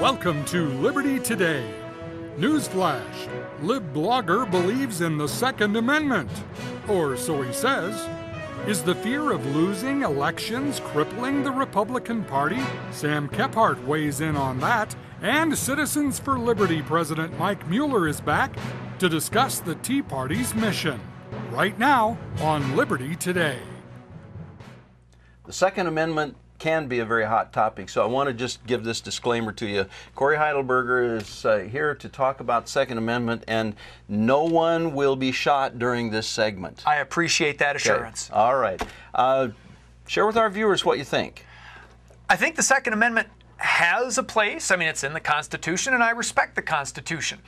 Welcome to Liberty Today. Newsflash: Lib blogger believes in the Second Amendment. Or so he says. Is the fear of losing elections crippling the Republican Party? Sam Kephart weighs in on that. And Citizens for Liberty President Mike Mueller is back to discuss the Tea Party's mission. Right now on Liberty Today. The Second Amendment can be a very hot topic, so I want to just give this disclaimer to you. Cory Heidelberger is here to talk about Second Amendment, and no one will be shot during this segment. I appreciate that assurance. Okay. All right. Share with our viewers what you think. I think the Second Amendment has a place. I mean, it's in the Constitution, and I respect the Constitution.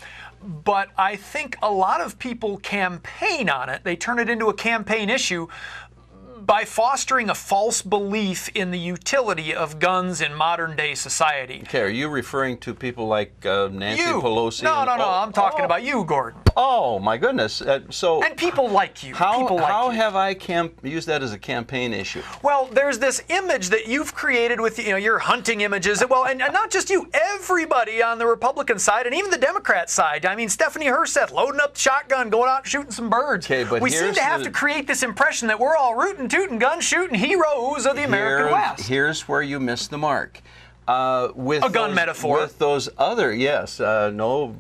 But I think a lot of people campaign on it. They turn it into a campaign issue by fostering a false belief in the utility of guns in modern-day society. Okay, are you referring to people like Nancy Pelosi? No, I'm talking about you, Gordon. Oh, my goodness. And people like you. How have I used that as a campaign issue? Well, there's this image that you've created with your hunting images. Well, and not just you, everybody on the Republican side and even the Democrat side. I mean, Stephanie Herseth loading up the shotgun, going out and shooting some birds. Okay, but we seem to have to create this impression that we're all rootin' tootin' gun shooting heroes of the American West. Here's where you missed the mark. With a gun metaphor. With those other, yes, no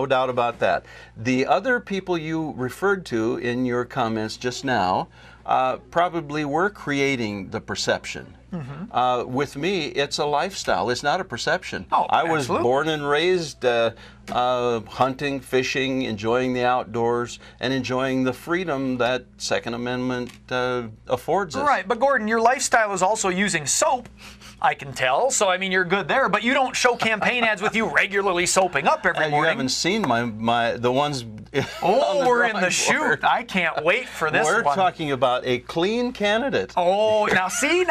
doubt about that. The other people you referred to in your comments just now probably were creating the perception. Mm-hmm. With me, it's a lifestyle. It's not a perception. Oh, I was absolutely. born and raised hunting, fishing, enjoying the outdoors, and enjoying the freedom that Second Amendment affords us. Right, but Gordon, your lifestyle is also using soap, I can tell. So, I mean, you're good there, but you don't show campaign ads with you regularly soaping up every morning. You haven't seen the ones. Oh, we're in the chute. I can't wait for this one. We're talking about a clean candidate. Oh, now see,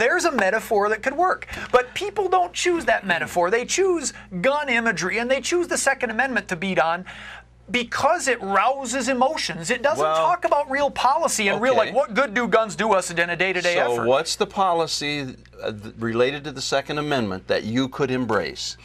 there's a metaphor that could work. But people don't choose that metaphor. They choose gun imagery, and they choose the Second Amendment to beat on because it rouses emotions. It doesn't talk about real policy and real, like, what good do guns do us in a day-to-day effort. So what's the policy related to the Second Amendment that you could embrace?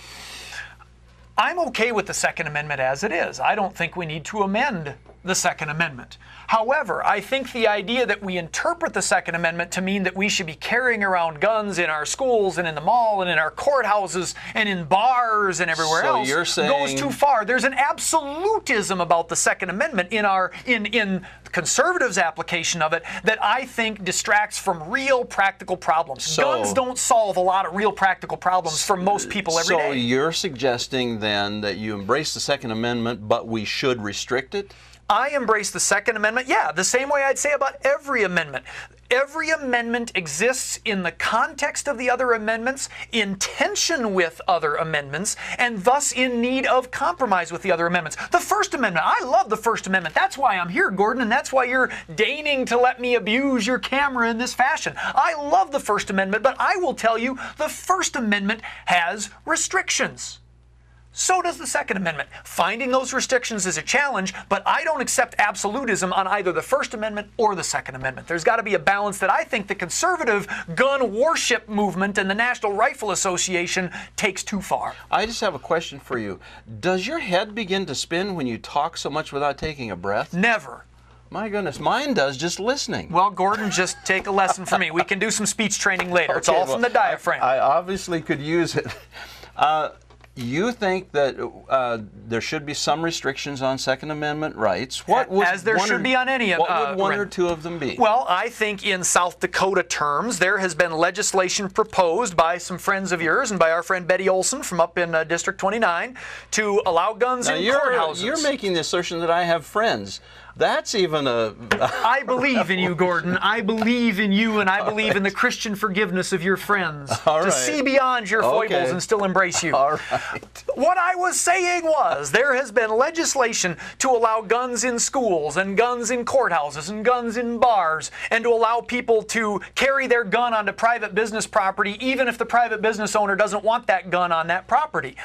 I'm okay with the Second Amendment as it is. I don't think we need to amend the Second Amendment. However, I think the idea that we interpret the Second Amendment to mean that we should be carrying around guns in our schools and in the mall and in our courthouses and in bars and everywhere else goes too far. There's an absolutism about the Second Amendment in conservatives' application of it that I think distracts from real practical problems. Guns don't solve a lot of real practical problems for most people every day. So you're suggesting then that you embrace the Second Amendment, but we should restrict it? I embrace the Second Amendment, the same way I'd say about every amendment. Every amendment exists in the context of the other amendments, in tension with other amendments, and thus in need of compromise with the other amendments. The First Amendment, I love the First Amendment. That's why I'm here, Gordon, and that's why you're deigning to let me abuse your camera in this fashion. I love the First Amendment, but I will tell you, the First Amendment has restrictions. So does the Second Amendment. Finding those restrictions is a challenge, but I don't accept absolutism on either the First Amendment or the Second Amendment. There's got to be a balance that I think the conservative gun worship movement and the National Rifle Association takes too far. I just have a question for you. Does your head begin to spin when you talk so much without taking a breath? Never. My goodness, mine does just listening. Well, Gordon, just take a lesson from me. We can do some speech training later. It's all from the diaphragm. I obviously could use it. You think that there should be some restrictions on Second Amendment rights? As there should be on any What would one or two of them be? Well, I think in South Dakota terms, there has been legislation proposed by some friends of yours and by our friend Betty Olson from up in District 29 to allow guns in courthouses. You're making the assertion that I have friends. That's even a... I believe in you, Gordon. I believe in you, and I believe in the Christian forgiveness of your friends. All to see beyond your foibles and still embrace you. All right. What I was saying was there has been legislation to allow guns in schools and guns in courthouses and guns in bars and to allow people to carry their gun onto private business property even if the private business owner doesn't want that gun on that property.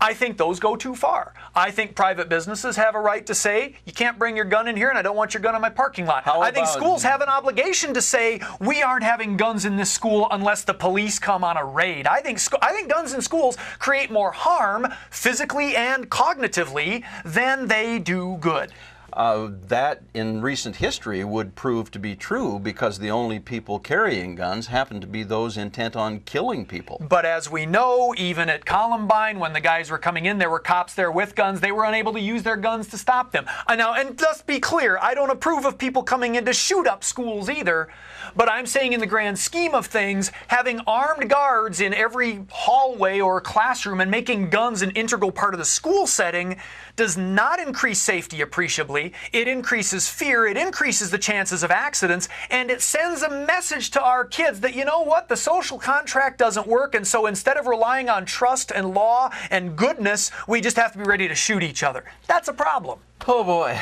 I think those go too far. I think private businesses have a right to say, you can't bring your gun in here and I don't want your gun in my parking lot. I think schools have an obligation to say, we aren't having guns in this school unless the police come on a raid. I think guns in schools create more harm, physically and cognitively, than they do good. That, in recent history, would prove to be true because the only people carrying guns happen to be those intent on killing people. But as we know, even at Columbine, when the guys were coming in, there were cops there with guns. They were unable to use their guns to stop them. Now, and let's be clear, I don't approve of people coming in to shoot up schools either. But I'm saying in the grand scheme of things, having armed guards in every hallway or classroom and making guns an integral part of the school setting does not increase safety appreciably. It increases fear, it increases the chances of accidents, and it sends a message to our kids that, you know what, the social contract doesn't work, and so instead of relying on trust and law and goodness, we just have to be ready to shoot each other. That's a problem. Oh boy.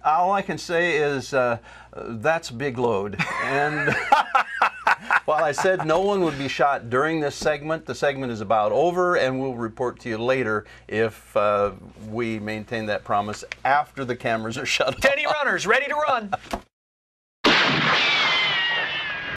All I can say is that's a big load. And while I said no one would be shot during this segment, the segment is about over, and we'll report to you later if we maintain that promise after the cameras are shut off. Teddy runners, ready to run.